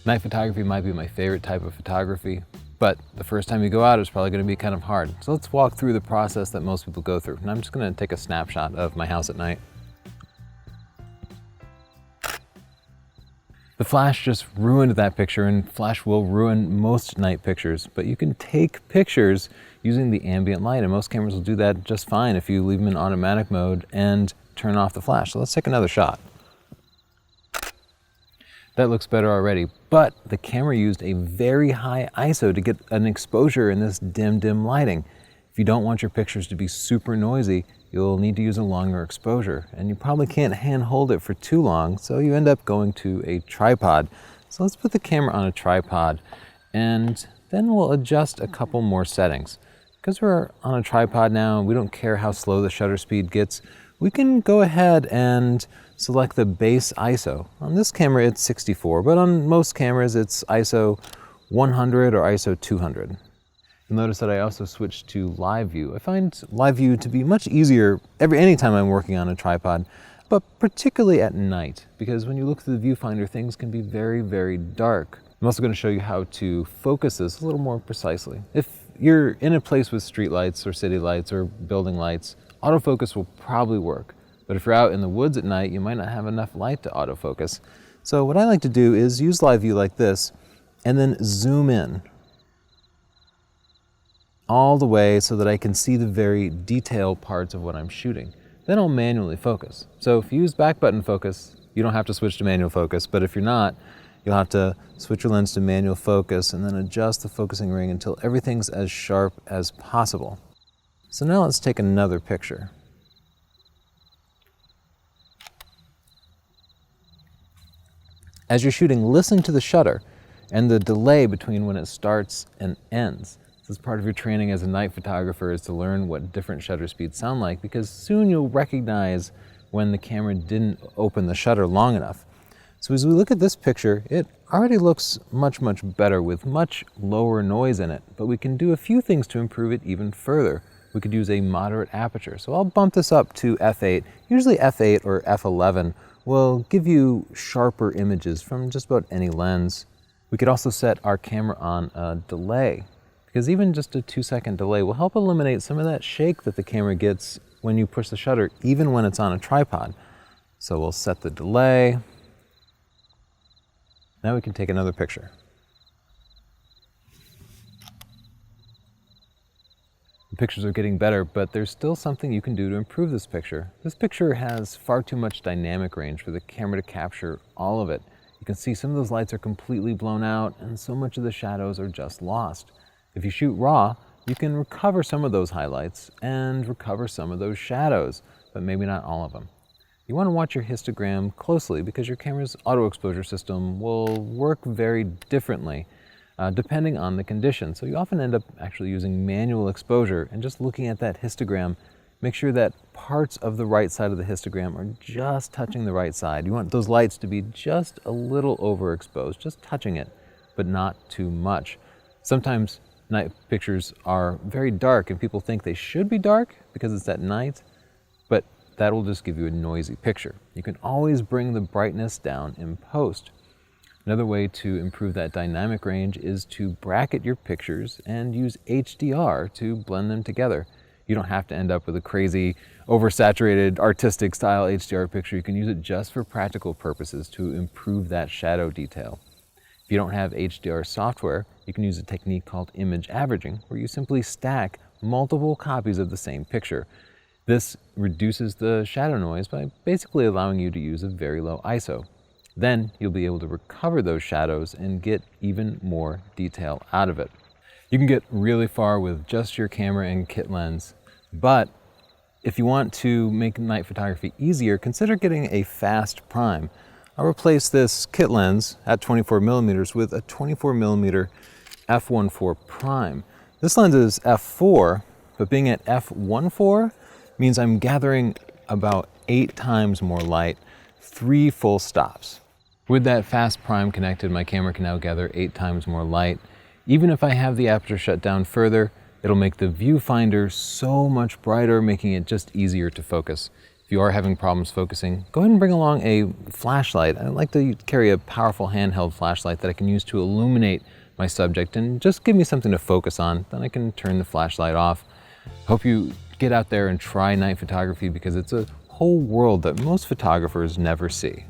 Night photography might be my favorite type of photography, but the first time you go out, it's probably going to be kind of hard. So let's walk through the process that most people go through. And I'm just going to take a snapshot of my house at night. The flash just ruined that picture, and flash will ruin most night pictures, but you can take pictures using the ambient light, and most cameras will do that just fine if you leave them in automatic mode and turn off the flash. So let's take another shot. That looks better already, but the camera used a very high ISO to get an exposure in this dim lighting. If you don't want your pictures to be super noisy, you'll need to use a longer exposure, and you probably can't hand hold it for too long, so you end up going to a tripod. So let's put the camera on a tripod, and then we'll adjust a couple more settings. Because we're on a tripod now, and we don't care how slow the shutter speed gets, we can go ahead and select the base ISO. On this camera it's 64, but on most cameras it's ISO 100 or ISO 200. You'll notice that I also switched to live view. I find live view to be much easier anytime I'm working on a tripod, but particularly at night, because when you look through the viewfinder, things can be very dark. I'm also going to show you how to focus this a little more precisely. If you're in a place with street lights or city lights or building lights, autofocus will probably work. But if you're out in the woods at night, you might not have enough light to autofocus. So what I like to do is use live view like this, and then zoom in all the way so that I can see the very detailed parts of what I'm shooting. Then I'll manually focus. So if you use back button focus, you don't have to switch to manual focus, but if you're not, you'll have to switch your lens to manual focus and then adjust the focusing ring until everything's as sharp as possible. So now let's take another picture. As you're shooting, listen to the shutter and the delay between when it starts and ends. This is part of your training as a night photographer, is to learn what different shutter speeds sound like, because soon you'll recognize when the camera didn't open the shutter long enough. So as we look at this picture, it already looks much better with much lower noise in it, but we can do a few things to improve it even further. We could use a moderate aperture. So I'll bump this up to f8. Usually f8 or f11 will give you sharper images from just about any lens. We could also set our camera on a delay, because even just a 2-second delay will help eliminate some of that shake that the camera gets when you push the shutter, even when it's on a tripod. So we'll set the delay. Now we can take another picture. The pictures are getting better, but there's still something you can do to improve this picture. This picture has far too much dynamic range for the camera to capture all of it. You can see some of those lights are completely blown out, and so much of the shadows are just lost. If you shoot raw, you can recover some of those highlights and recover some of those shadows, but maybe not all of them. You want to watch your histogram closely, because your camera's auto exposure system will work very differently depending on the condition. So you often end up actually using manual exposure, and just looking at that histogram, make sure that parts of the right side of the histogram are just touching the right side. You want those lights to be just a little overexposed, just touching it, but not too much. Sometimes night pictures are very dark and people think they should be dark because it's at night, but that will just give you a noisy picture. You can always bring the brightness down in post. Another way to improve that dynamic range is to bracket your pictures and use HDR to blend them together. You don't have to end up with a crazy, oversaturated, artistic style HDR picture. You can use it just for practical purposes to improve that shadow detail. If you don't have HDR software, you can use a technique called image averaging, where you simply stack multiple copies of the same picture. This reduces the shadow noise by basically allowing you to use a very low ISO. Then you'll be able to recover those shadows and get even more detail out of it. You can get really far with just your camera and kit lens, but if you want to make night photography easier, consider getting a fast prime. I'll replace this kit lens at 24mm with a 24mm f1.4 prime. This lens is f4, but being at f1.4 means I'm gathering about 8 times more light, 3 full stops. With that fast prime connected, my camera can now gather 8 times more light. Even if I have the aperture shut down further, it'll make the viewfinder so much brighter, making it just easier to focus. If If you are having problems focusing, go ahead and bring along a flashlight. I like to carry a powerful handheld flashlight that I can use to illuminate my subject and just give me something to focus on. Then I can turn the flashlight off. Hope you get out there and try night photography because it's a whole world that most photographers never see.